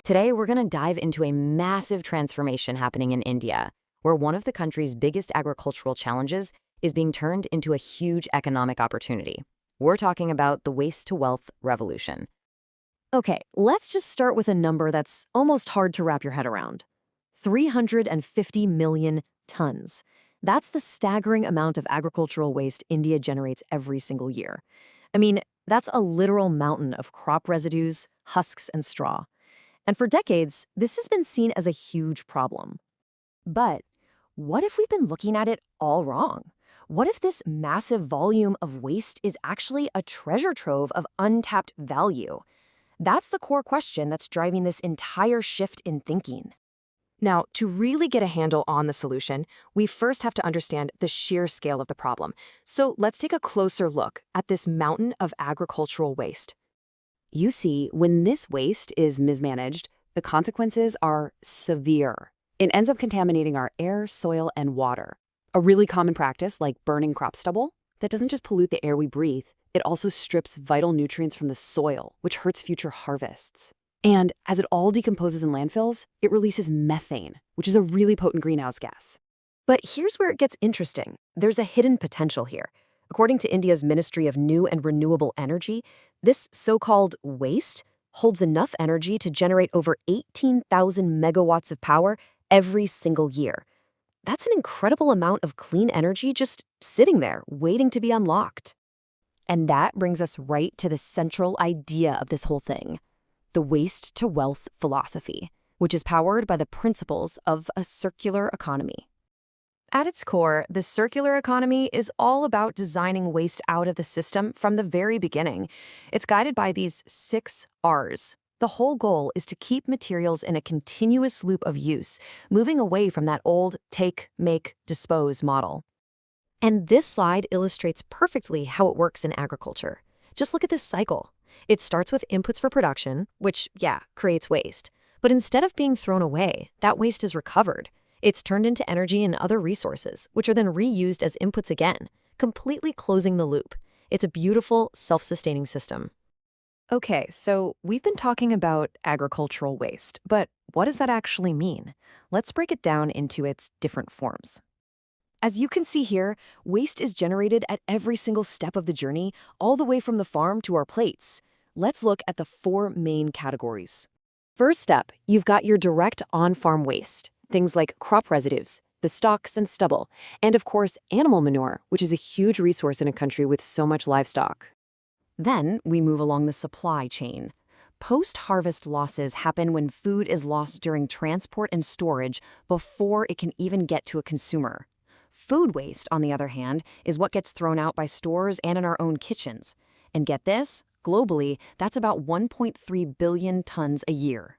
Today, we're going to dive into a massive transformation happening in India, where one of the country's biggest agricultural challenges is being turned into a huge economic opportunity. We're talking about the waste-to-wealth revolution. Okay, let's just start with a number that's almost hard to wrap your head around. 350 million tons. That's the staggering amount of agricultural waste India generates every single year. I mean, that's a literal mountain of crop residues, husks, and straw. And for decades, this has been seen as a huge problem. But what if we've been looking at it all wrong? What if this massive volume of waste is actually a treasure trove of untapped value? That's the core question that's driving this entire shift in thinking. Now, to really get a handle on the solution, we first have to understand the sheer scale of the problem. So let's take a closer look at this mountain of agricultural waste. You see, when this waste is mismanaged, the consequences are severe. It ends up contaminating our air, soil, and water. A really common practice, like burning crop stubble, that doesn't just pollute the air we breathe, it also strips vital nutrients from the soil, which hurts future harvests. And as it all decomposes in landfills, it releases methane, which is a really potent greenhouse gas. But here's where it gets interesting. There's a hidden potential here. According to India's Ministry of New and Renewable Energy, this so-called waste holds enough energy to generate over 18,000 megawatts of power every single year. That's an incredible amount of clean energy just sitting there, waiting to be unlocked. And that brings us right to the central idea of this whole thing, the waste-to-wealth philosophy, which is powered by the principles of a circular economy. At its core, the circular economy is all about designing waste out of the system from the very beginning. It's guided by these 6 R's. The whole goal is to keep materials in a continuous loop of use, moving away from that old take, make, dispose model. And this slide illustrates perfectly how it works in agriculture. Just look at this cycle. It starts with inputs for production, which, creates waste. But instead of being thrown away, that waste is recovered. It's turned into energy and other resources, which are then reused as inputs again, completely closing the loop. It's a beautiful, self-sustaining system. Okay, so we've been talking about agricultural waste, but what does that actually mean? Let's break it down into its different forms. As you can see here, waste is generated at every single step of the journey, all the way from the farm to our plates. Let's look at the 4 main categories. First up, you've got your direct on-farm waste. Things like crop residues, the stalks and stubble, and of course, animal manure, which is a huge resource in a country with so much livestock. Then we move along the supply chain. Post-harvest losses happen when food is lost during transport and storage before it can even get to a consumer. Food waste, on the other hand, is what gets thrown out by stores and in our own kitchens. And get this, globally, that's about 1.3 billion tons a year.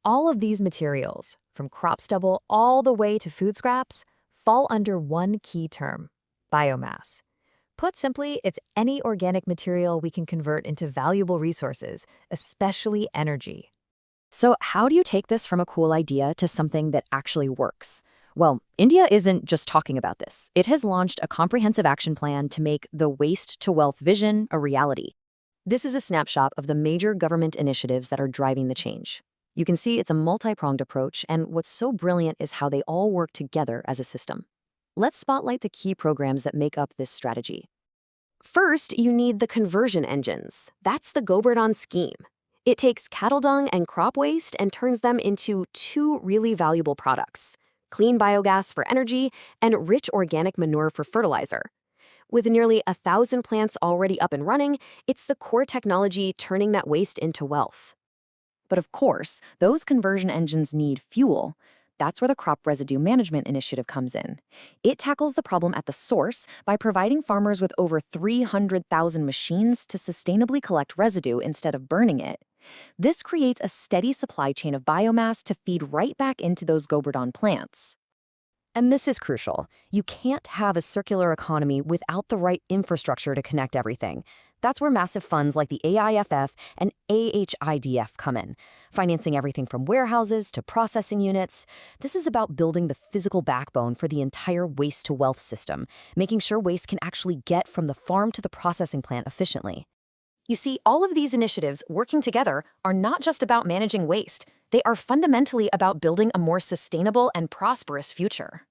All of these materials, from crop stubble all the way to food scraps, fall under one key term: biomass. Put simply, it's any organic material we can convert into valuable resources, especially energy. So how do you take this from a cool idea to something that actually works? Well, India isn't just talking about this. It has launched a comprehensive action plan to make the waste-to-wealth vision a reality. This is a snapshot of the major government initiatives that are driving the change. You can see it's a multi-pronged approach, and what's so brilliant is how they all work together as a system. Let's spotlight the key programs that make up this strategy. First, you need the conversion engines. That's the Govardhan scheme. It takes cattle dung and crop waste and turns them into 2 really valuable products: clean biogas for energy and rich organic manure for fertilizer. With nearly 1,000 plants already up and running, it's the core technology turning that waste into wealth. But of course, those conversion engines need fuel. That's where the Crop Residue Management Initiative comes in. It tackles the problem at the source by providing farmers with over 300,000 machines to sustainably collect residue instead of burning it. This creates a steady supply chain of biomass to feed right back into those Govardhan plants. And this is crucial. You can't have a circular economy without the right infrastructure to connect everything. That's where massive funds like the AIFF and AHIDF come in, financing everything from warehouses to processing units. This is about building the physical backbone for the entire waste-to-wealth system, making sure waste can actually get from the farm to the processing plant efficiently. You see, all of these initiatives working together are not just about managing waste. They are fundamentally about building a more sustainable and prosperous future.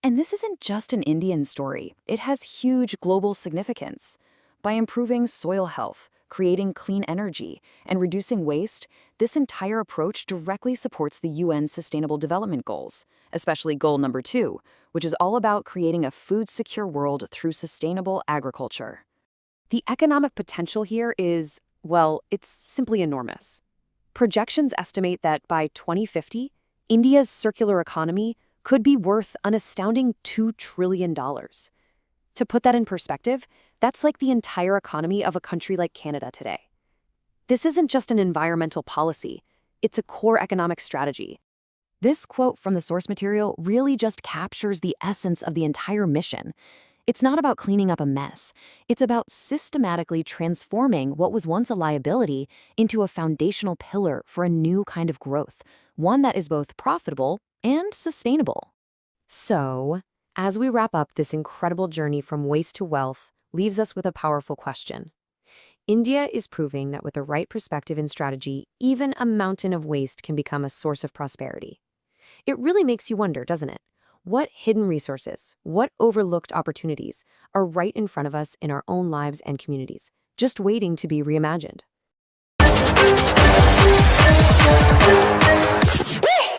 And this isn't just an Indian story. It has huge global significance. By improving soil health, creating clean energy, and reducing waste, this entire approach directly supports the UN's Sustainable Development Goals, especially goal number 2, which is all about creating a food-secure world through sustainable agriculture. The economic potential here is, well, it's simply enormous. Projections estimate that by 2050, India's circular economy could be worth an astounding $2 trillion. To put that in perspective, that's like the entire economy of a country like Canada today. This isn't just an environmental policy, it's a core economic strategy. This quote from the source material really just captures the essence of the entire mission. It's not about cleaning up a mess. It's about systematically transforming what was once a liability into a foundational pillar for a new kind of growth, one that is both profitable and sustainable. So, as we wrap up this incredible journey from waste to wealth, leaves us with a powerful question. India is proving that with the right perspective and strategy, even a mountain of waste can become a source of prosperity. It really makes you wonder, doesn't it? What hidden resources, what overlooked opportunities are right in front of us in our own lives and communities, just waiting to be reimagined?